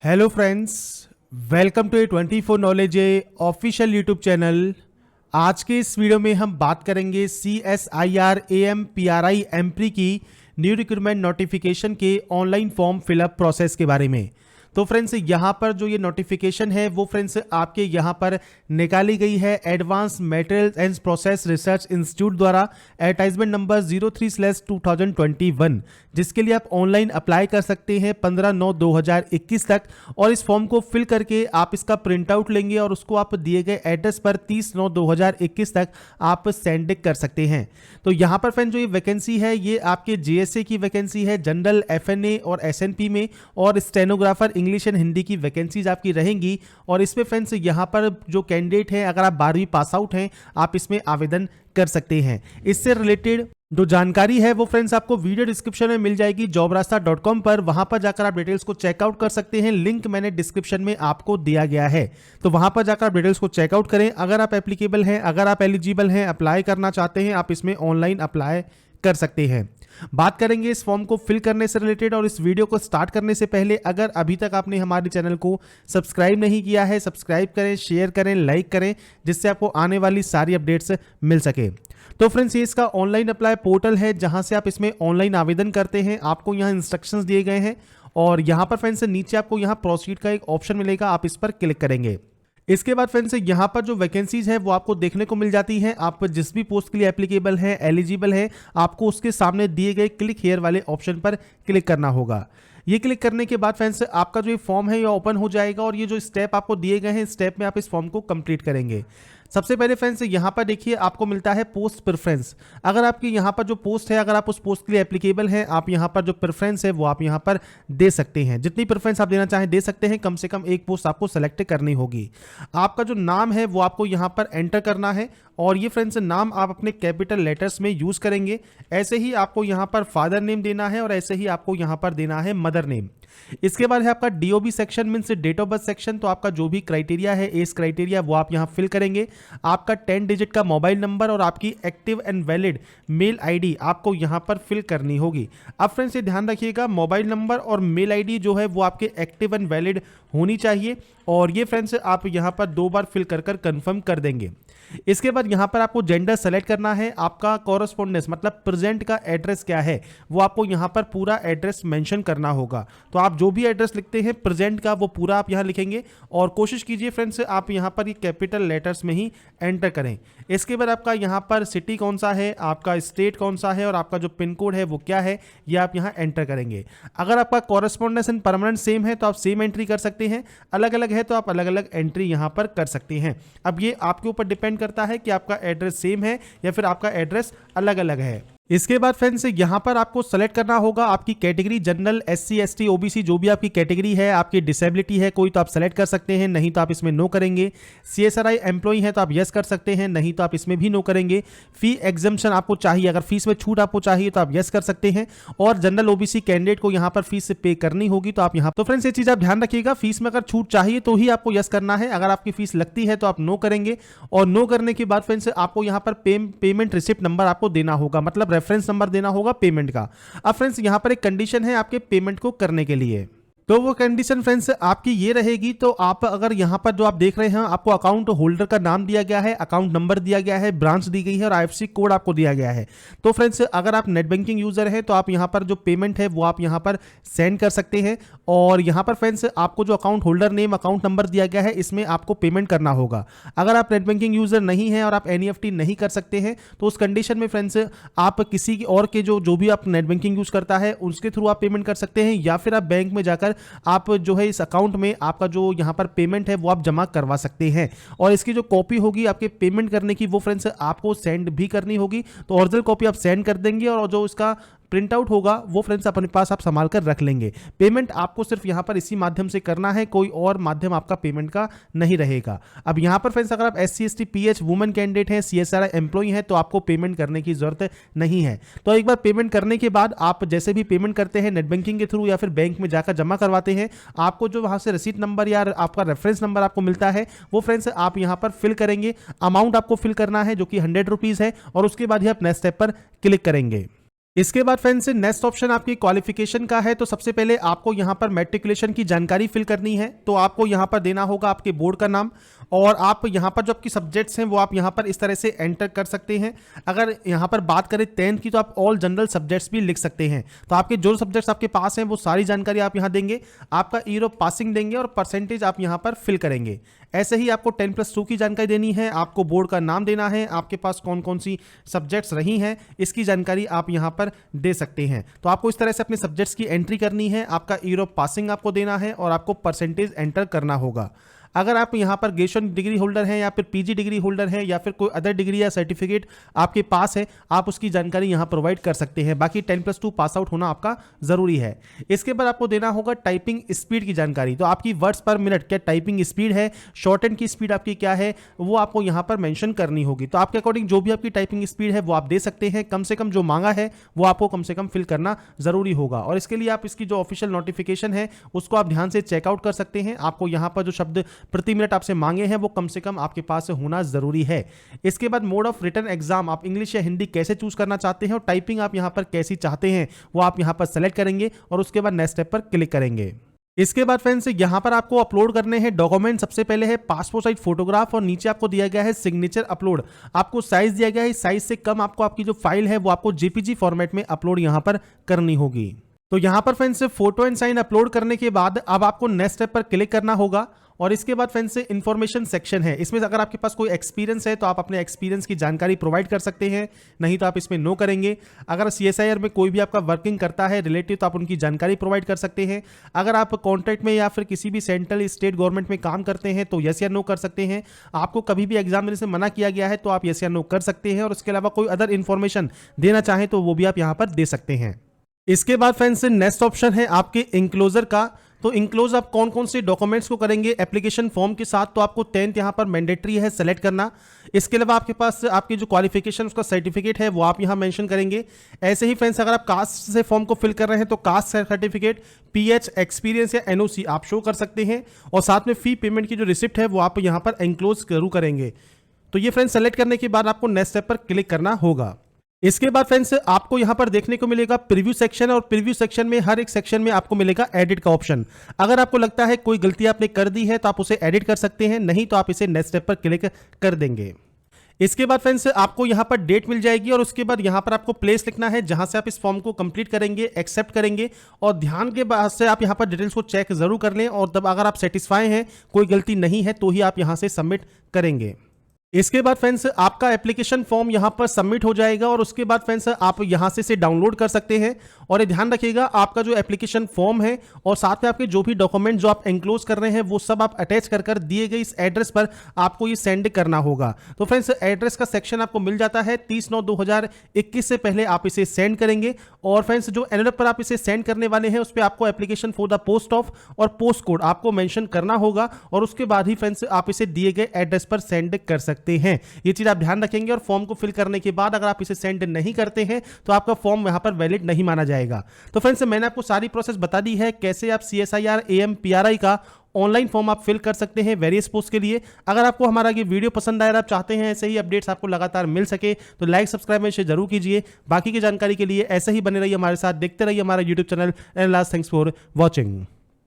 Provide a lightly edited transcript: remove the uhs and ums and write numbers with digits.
Hello friends, welcome to A 24 knowledge official YouTube channel. आज के इस वीडियो में हम बात करेंगे CSIR AMPRI एम्प्री की न्यू रिक्रूटमेंट नोटिफिकेशन के ऑनलाइन फॉर्म फिलअप प्रोसेस के बारे में। तो फ्रेंड्स यहाँ पर जो ये नोटिफिकेशन है वो फ्रेंड्स आपके यहाँ पर निकाली गई है advance material and process research institute द्वारा, एडवर्टाइजमेंट नंबर 03/2021, जिसके लिए आप ऑनलाइन अप्लाई कर सकते हैं 15/9/2021 तक। और इस फॉर्म को फिल करके आप इसका प्रिंट आउट लेंगे और उसको आप दिए गए एड्रेस पर 30/9/2021 तक आप सेंड कर सकते हैं। तो यहाँ पर फ्रेंड जो ये वैकेंसी है ये आपके JSA की वैकेंसी है, जनरल FNA और SNP में, और स्टेनोग्राफर इंग्लिश एंड हिंदी की वैकेंसीज आपकी रहेंगी। और इसमें फ्रेंड्स यहाँ पर जो कैंडिडेट हैं, अगर आप 12वीं पास आउट हैं, आप इसमें आवेदन कर सकते हैं। इससे रिलेटेड जो जानकारी है वो फ्रेंड्स आपको वीडियो डिस्क्रिप्शन में मिल जाएगी jobrasta.com पर। वहां पर जाकर आप डिटेल्स को चेकआउट कर सकते हैं। लिंक मैंने डिस्क्रिप्शन में आपको दिया गया है, तो वहां पर जाकर आप डिटेल्स को चेकआउट करें। अगर आप एप्लीकेबल हैं, अगर आप एलिजिबल हैं, अप्लाई करना चाहते हैं, आप इसमें ऑनलाइन अप्लाई कर सकते हैं। बात करेंगे इस फॉर्म को फिल करने से रिलेटेड। और इस वीडियो को स्टार्ट करने से पहले अगर अभी तक आपने हमारे चैनल को सब्सक्राइब नहीं किया है, सब्सक्राइब करें, शेयर करें, लाइक करें, जिससे आपको आने वाली सारी अपडेट्स मिल सके। तो फ्रेंड्स ये इसका ऑनलाइन अप्लाई पोर्टल है जहां से आप इसमें ऑनलाइन आवेदन करते हैं। आपको यहां इंस्ट्रक्शंस दिए गए हैं और यहां पर फ्रेंड्स नीचे आपको यहां प्रोसीड का एक ऑप्शन मिलेगा, आप इस पर क्लिक करेंगे। इसके बाद फ्रेंड्स यहाँ पर जो वैकेंसीज है वो आपको देखने को मिल जाती है। आप जिस भी पोस्ट के लिए एप्लीकेबल है, एलिजिबल है, आपको उसके सामने दिए गए क्लिक हियर वाले ऑप्शन पर क्लिक करना होगा। ये क्लिक करने के बाद फ्रेंड्स आपका जो ये फॉर्म है ये ओपन हो जाएगा और ये जो स्टेप आपको दिए गए हैं, स्टेप में आप इस फॉर्म को कंप्लीट करेंगे। सबसे पहले फ्रेंड्स यहाँ पर देखिए आपको मिलता है पोस्ट प्रेफरेंस। अगर आपकी यहाँ पर जो पोस्ट है, अगर आप उस पोस्ट के लिए एप्लीकेबल हैं, आप यहाँ पर जो प्रेफरेंस है वो आप यहाँ पर दे सकते हैं। जितनी प्रेफरेंस आप देना चाहें दे सकते हैं, कम से कम एक पोस्ट आपको सेलेक्ट करनी होगी। आपका जो नाम है वो आपको यहाँ पर एंटर करना है और ये फ्रेंड्स नाम आप अपने कैपिटल लेटर्स में यूज करेंगे। ऐसे ही आपको यहाँ पर फादर नेम देना है और ऐसे ही आपको यहाँ पर देना है मदर नेम। इसके बाद है आपका DOB section means date of birth section. तो आपका जो भी क्राइटेरिया है, एज क्राइटेरिया, वो आप यहां फिल करेंगे। आपका 10 डिजिट का मोबाइल नंबर और आपकी active and valid mail ID आपको यहां पर फिल करनी होगी। अब फ्रेंड्स ये ध्यान रखिएगा, मोबाइल नंबर और मेल आईडी जो है वो आपके एक्टिव एंड वैलिड होनी चाहिए और ये फ्रेंड्स आप यहां पर 2 बार फिल कर कंफर्म कर देंगे। इसके बाद यहां पर आपको जेंडर सेलेक्ट करना है। आपका कॉरेस्पॉन्डेंस मतलब प्रेजेंट का एड्रेस क्या है वो आपको यहां पर पूरा एड्रेस मेंशन करना होगा। तो आप जो भी एड्रेस लिखते हैं प्रेजेंट का वो पूरा आप यहां लिखेंगे और कोशिश कीजिए फ्रेंड्स आप यहां पर ये कैपिटल लेटर्स में ही एंटर करें। इसके बाद आपका यहां पर सिटी कौन सा है, आपका स्टेट कौन सा है और आपका जो पिन कोड है वो क्या है, ये आप यहां एंटर करेंगे। अगर आपका कॉरेस्पॉन्डेंस एंड परमानेंट सेम है तो आप सेम एंट्री कर सकते हैं, अलग अलग है तो आप अलग अलग एंट्री यहां पर कर सकते हैं। अब ये आपके ऊपर डिपेंड करता है कि आपका एड्रेस सेम है या फिर आपका एड्रेस अलग अलग है। इसके बाद फ्रेंड्स यहां पर आपको सेलेक्ट करना होगा आपकी category, general, SC ST OBC जो भी आपकी कैटेगरी है, आपकी डिसेबिलिटी है कोई तो आप सेलेक्ट कर सकते हैं, नहीं तो आप इसमें नो करेंगे। CSRI एम्प्लॉई है तो आप यस कर सकते हैं, नहीं तो आप इसमें भी नो करेंगे। फी एग्जम्पशन आपको चाहिए, अगर फीस में छूट आपको चाहिए तो आप यस कर सकते हैं। और जनरल OBC कैंडिडेट को यहां पर फीस पे करनी होगी तो आप यहां, तो फ्रेंड्स ये चीज आप ध्यान रखिएगा, फीस में अगर छूट चाहिए तो ही आपको यस करना है, अगर आपकी फीस लगती है तो आप नो करेंगे। और नो करने के बाद फ्रेंड्स आपको यहां पर पेमेंट रिसिप्ट नंबर आपको देना होगा, मतलब रेफरेंस नंबर देना होगा पेमेंट का। अब फ्रेंड्स यहां पर एक कंडीशन है आपके पेमेंट को करने के लिए, तो वो कंडीशन फ्रेंड्स आपकी ये रहेगी। तो आप अगर यहां पर जो आप देख रहे हैं आपको अकाउंट होल्डर का नाम दिया गया है, अकाउंट नंबर दिया गया है, ब्रांच दी गई है और IFSC कोड आपको दिया गया है। तो फ्रेंड्स अगर आप नेट बैंकिंग यूजर हैं तो आप यहां पर जो पेमेंट है वो आप यहां पर सेंड कर सकते हैं। और यहां पर फ्रेंड्स आपको जो account holder name, account number दिया गया है, इसमें आपको पेमेंट करना होगा। अगर आप नेट बैंकिंग यूजर नहीं है और आप NEFT नहीं कर सकते हैं तो उस कंडीशन में फ्रेंड्स आप किसी और के जो भी आप नेट बैंकिंग यूज करता है उसके थ्रू आप पेमेंट कर सकते हैं, या फिर आप बैंक में जाकर आप जो है इस अकाउंट में आपका जो यहां पर पेमेंट है वो आप जमा करवा सकते हैं। और इसकी जो कॉपी होगी आपके पेमेंट करने की वो फ्रेंड्स आपको सेंड भी करनी होगी। तो ओरिजिनल कॉपी आप सेंड कर देंगे और जो इसका प्रिंट आउट होगा वो फ्रेंड्स अपने पास आप संभाल कर रख लेंगे। पेमेंट आपको सिर्फ यहां पर इसी माध्यम से करना है, कोई और माध्यम आपका पेमेंट का नहीं रहेगा। अब यहां पर फ्रेंड्स अगर आप SC ST PH women candidate हैं, CSRI एम्प्लॉई हैं तो आपको पेमेंट करने की जरूरत नहीं है। तो एक बार पेमेंट करने के बाद आप जैसे भी पेमेंट करते हैं नेट बैंकिंग के थ्रू या फिर बैंक में जाकर जमा करवाते हैं, आपको जो वहां से रसीद नंबर या आपका रेफरेंस नंबर आपको मिलता है वो फ्रेंड्स आप यहां पर फिल करेंगे। अमाउंट आपको फिल करना है जो कि 100 रुपीज है और उसके बाद ही आप नेक्स्ट स्टेप पर क्लिक करेंगे। इसके बाद फ्रेंड्स नेक्स्ट ऑप्शन आपकी क्वालिफिकेशन का है। तो सबसे पहले आपको यहाँ पर मैट्रिकुलेशन की जानकारी फिल करनी है। तो आपको यहाँ पर देना होगा आपके बोर्ड का नाम, और आप यहाँ पर जो आपकी सब्जेक्ट्स हैं वो आप यहाँ पर इस तरह से एंटर कर सकते हैं। अगर यहाँ पर बात करें 10th की तो आप ऑल जनरल सब्जेक्ट्स भी लिख सकते हैं। तो आपके जो सब्जेक्ट्स आपके पास हैं वो सारी जानकारी आप यहाँ देंगे, आपका ईयर ऑफ पासिंग देंगे और परसेंटेज आप यहाँ पर फिल करेंगे। ऐसे ही आपको 10+2 की जानकारी देनी है, आपको बोर्ड का नाम देना है, आपके पास कौन कौन सी सब्जेक्ट्स रही हैं इसकी जानकारी आप यहाँ पर दे सकते हैं। तो आपको इस तरह से अपने सब्जेक्ट्स की एंट्री करनी है, आपका ईयर ऑफ पासिंग आपको देना है और आपको परसेंटेज एंटर करना होगा। अगर आप यहाँ पर ग्रेजुएशन डिग्री होल्डर हैं या फिर पीजी डिग्री होल्डर हैं या फिर कोई अदर डिग्री या सर्टिफिकेट आपके पास है, आप उसकी जानकारी यहाँ प्रोवाइड कर सकते हैं। बाकी 10+2 पास आउट होना आपका ज़रूरी है। इसके बाद आपको देना होगा टाइपिंग स्पीड की जानकारी। तो आपकी वर्ड्स पर मिनट क्या टाइपिंग स्पीड है, शॉर्ट हैंड की स्पीड आपकी क्या है, वो आपको यहाँ पर मेंशन करनी होगी। तो आपके अकॉर्डिंग जो भी आपकी टाइपिंग स्पीड है वो आप दे सकते हैं। कम से कम जो मांगा है वो आपको कम से कम फिल करना ज़रूरी होगा। और इसके लिए आप इसकी जो ऑफिशियल नोटिफिकेशन है उसको आप ध्यान से चेकआउट कर सकते हैं। आपको यहाँ पर जो शब्द प्रति मिनट आपसे मांगे हैं वो कम से कम आपके पास होना जरूरी है। इसके बाद मोड ऑफ रिटन एग्जाम, आप इंग्लिश या हिंदी कैसे चूज करना चाहते हैं और टाइपिंग आप यहां पर कैसी चाहते हैं वो आप यहां पर सेलेक्ट करेंगे और उसके बाद नेक्स्ट स्टेप पर क्लिक करेंगे। इसके बाद फ्रेंड्स यहां पर आपको अपलोड करने हैं डॉक्यूमेंट। सबसे पहले है पासपोर्ट साइज फोटोग्राफ और नीचे आपको दिया गया है सिग्नेचर अपलोड। आपको साइज दिया गया है, साइज से कम आपको आपकी जो फाइल है वो आपको जेपीजी फॉर्मेट में अपलोड यहां पर करनी होगी। तो यहां पर friends photo and sign upload करने के बाद अब आपको नेक्स्ट स्टेप पर क्लिक करना होगा। और इसके बाद फ्रेंड्स से इन्फॉर्मेशन सेक्शन है। इसमें अगर आपके पास कोई एक्सपीरियंस है तो आप अपने एक्सपीरियंस की जानकारी प्रोवाइड कर सकते हैं, नहीं तो आप इसमें नो करेंगे। अगर सीएसआईआर में कोई भी आपका वर्किंग करता है रिलेटिव तो आप उनकी जानकारी प्रोवाइड कर सकते हैं। अगर आप कॉन्ट्रैक्ट में या फिर किसी भी सेंट्रल स्टेट गवर्नमेंट में काम करते हैं तो यस या नो कर सकते हैं। आपको कभी भी एग्जाम देने से मना किया गया है तो आप यस या नो कर सकते हैं। और इसके अलावा कोई अदर इन्फॉर्मेशन देना चाहें तो वो भी आप यहाँ पर दे सकते हैं। इसके बाद फ्रेंड्स नेक्स्ट ऑप्शन है आपके इंक्लोजर का। तो इंक्लोज आप कौन कौन से डॉक्यूमेंट्स को करेंगे एप्लीकेशन फॉर्म के साथ, तो आपको 10th यहाँ पर मैंडेटरी है सेलेक्ट करना। इसके अलावा आपके पास आपकी जो क्वालिफिकेशन उसका सर्टिफिकेट है वो आप यहाँ मेंशन करेंगे। ऐसे ही फ्रेंड्स अगर आप कास्ट से फॉर्म को फिल कर रहे हैं तो कास्ट सर्टिफिकेट, पीएच, एक्सपीरियंस या एनओसी आप शो कर सकते हैं। और साथ में फी पेमेंट की जो रिसिप्ट है वो आप यहाँ पर इंक्लोज जरूर करेंगे। तो ये फ्रेंड्स सेलेक्ट करने के बाद आपको नेक्स्ट स्टेप पर क्लिक करना होगा। इसके बाद फ्रेंड्स आपको यहां पर देखने को मिलेगा प्रीव्यू सेक्शन, और प्रीव्यू सेक्शन में हर एक सेक्शन में आपको मिलेगा एडिट का ऑप्शन। अगर आपको लगता है कोई गलती आपने कर दी है तो आप उसे एडिट कर सकते हैं, नहीं तो आप इसे नेक्स्ट स्टेप पर क्लिक कर देंगे। इसके बाद फ्रेंड्स आपको यहां पर डेट मिल जाएगी और उसके बाद यहां पर आपको प्लेस लिखना है जहां से आप इस फॉर्म को कंप्लीट करेंगे, एक्सेप्ट करेंगे। और ध्यान के बाद से आप यहां पर डिटेल्स को चेक जरूर कर लें और तब अगर आप सेटिस्फाई हैं, कोई गलती नहीं है, तो ही आप यहां से सबमिट करेंगे। इसके बाद फ्रेंड्स आपका एप्लीकेशन फॉर्म यहां पर सबमिट हो जाएगा और उसके बाद फ्रेंड्स आप यहां से इसे डाउनलोड कर सकते हैं। और ये ध्यान रखिएगा आपका जो एप्लीकेशन फॉर्म है और साथ में आपके जो भी डॉक्यूमेंट जो आप एनक्लोज कर रहे हैं वो सब आप अटैच कर दिए गए इस एड्रेस पर आपको ये सेंड करना होगा। तो फ्रेंड्स एड्रेस का सेक्शन आपको मिल जाता है 30/9/2021 से पहले आप इसे सेंड करेंगे। और फ्रेंड्स जो एनवेलप पर आप इसे सेंड करने वाले हैं उस पर आपको application for the post of और पोस्ट कोड आपको मेंशन करना होगा और उसके बाद ही फ्रेंड्स आप इसे दिए गए एड्रेस पर सेंड कर सकते हैं। ये चीज आप ध्यान रखेंगे। और फॉर्म को फिल करने के बाद अगर आप इसे सेंड नहीं करते हैं तो आपका फॉर्म यहां पर वैलिड नहीं माना जाएगा। तो फ्रेंड्स मैंने आपको सारी प्रोसेस बता दी है कैसे आप CSIR AM PRI का ऑनलाइन फॉर्म आप फिल कर सकते हैं वेरियस पोस्ट के लिए। अगर आपको हमारा ये वीडियो पसंद आया और आप चाहते हैं ऐसे ही अपडेट्स आपको लगातार मिल सके तो लाइक सब्सक्राइब में शेयर जरूर कीजिए। बाकी की जानकारी के लिए ऐसे ही बने रहिए हमारे साथ, देखते रहिए हमारा YouTube channel. And last thanks for watching.